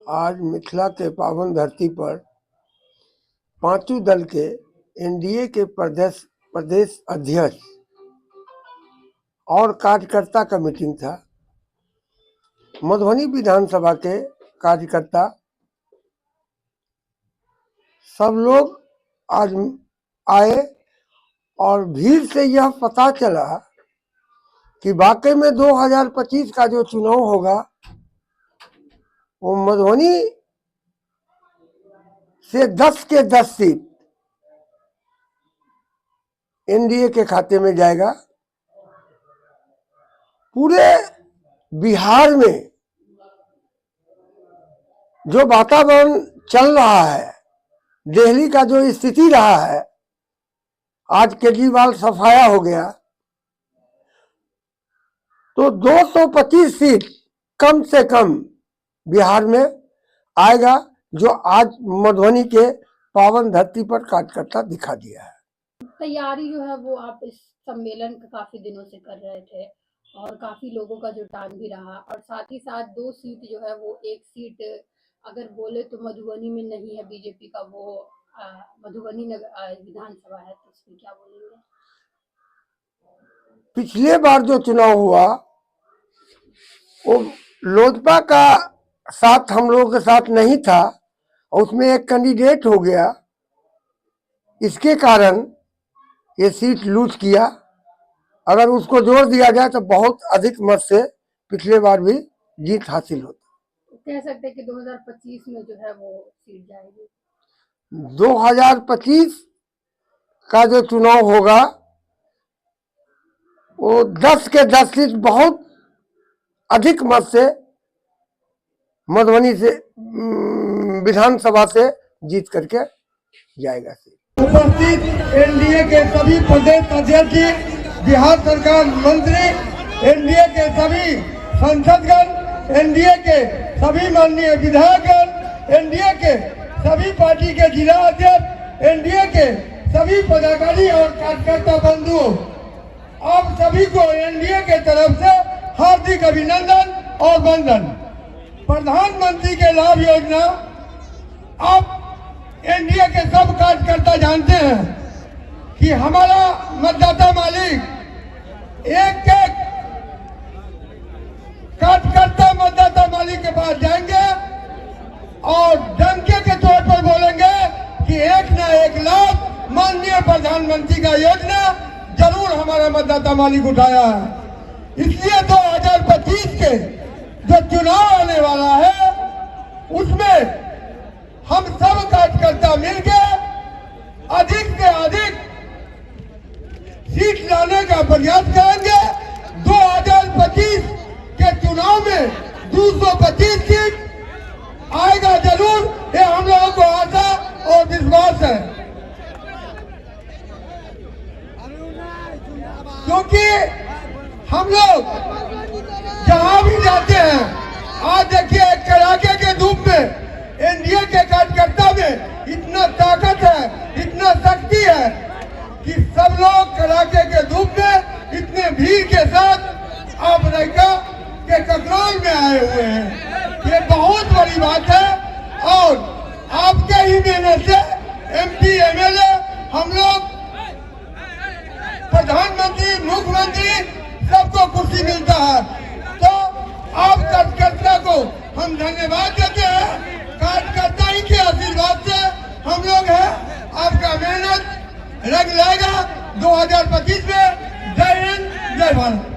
आज मिथिला के पावन धरती पर पांचों दल के एनडीए के प्रदेश अध्यक्ष और कार्यकर्ता का मीटिंग था। मधुबनी विधानसभा के कार्यकर्ता सब लोग आज आए और भीड़ से यह पता चला कि वाकई में 2025 का जो चुनाव होगा वो मधुबनी से 10 के 10 सीट एनडीए के खाते में जाएगा। पूरे बिहार में जो वातावरण चल रहा है, दिल्ली का जो स्थिति रहा है, आज केजरीवाल सफाया हो गया तो 225 सीट कम से कम बिहार में आएगा, जो आज मधुबनी के पावन धरती पर कार्यकर्ता दिखा दिया है। तैयारी जो है वो आप इस सम्मेलन का काफी दिनों से कर रहे थे और काफी लोगों का जुटान भी रहा, और साथ ही साथ 2 सीट जो है वो एक सीट अगर बोले तो मधुबनी में नहीं है बीजेपी का, वो मधुबनी विधानसभा है, तो इसमें क्या बोलेंगे? पिछले बार जो चुनाव हुआ वो लोजपा का साथ हम लोगों के साथ नहीं था और उसमें एक कैंडिडेट हो गया, इसके कारण ये सीट लूट किया। अगर उसको जोड़ दिया जाए तो बहुत अधिक मत से पिछले बार भी जीत हासिल होती। कह सकते हैं कि 2025 में जो है वो सीट जाएगी। 2025 का जो चुनाव होगा वो 10 के 10 सीट बहुत अधिक मत से मधुबनी से विधानसभा से जीत करके जाएगा। उपस्थित एनडीए के सभी प्रदेश अध्यक्ष, बिहार सरकार मंत्री, एनडीए के सभी सांसदगण, एनडीए के सभी माननीय विधायकगण, एनडीए के सभी पार्टी के जिला अध्यक्ष, एनडीए के सभी पदाधिकारी और कार्यकर्ता बंधुओं, आप सभी को एनडीए के तरफ से हार्दिक अभिनंदन और वंदन। प्रधानमंत्री के लाभ योजना आप एनडीए के सब कार्यकर्ता जानते हैं कि हमारा मतदाता मालिक एक एक कार्यकर्ता मतदाता मालिक के पास जाएंगे और डंके के तौर पर बोलेंगे कि 1 न 1 लाख माननीय प्रधानमंत्री का योजना जरूर हमारा मतदाता मालिक उठाया है। इसलिए 2025 के जो चुनाव आने वाला है उसमें हम सब कार्यकर्ता मिलकर अधिक से अधिक सीट लाने का प्रयास करेंगे। 2025 के चुनाव में 225 सीट आएगा जरूर, ये हम लोगों को आशा और विश्वास है, क्योंकि हम लोग जहां भी जाते हैं, आज देखिए कड़ाके के धूप में एनडीए के कार्यकर्ता में इतना ताकत है, इतना शक्ति है कि सब लोग कड़ाके के धूप में इतने भीड़ के साथ आप अमेरिका के ककरोल में आए हुए हैं। ये बहुत बड़ी बात है और आपके ही मेहनत से एमपी एमएलए हम लोग प्रधानमंत्री मुख्यमंत्री सबको कुर्सी मिलता है, तो आप कार्यकर्ता को हम धन्यवाद देते हैं। कार्यकर्ता ही के आशीर्वाद से हम लोग हैं, आपका मेहनत रंग लाएगा 2025 में। जय हिंद, जय भारत।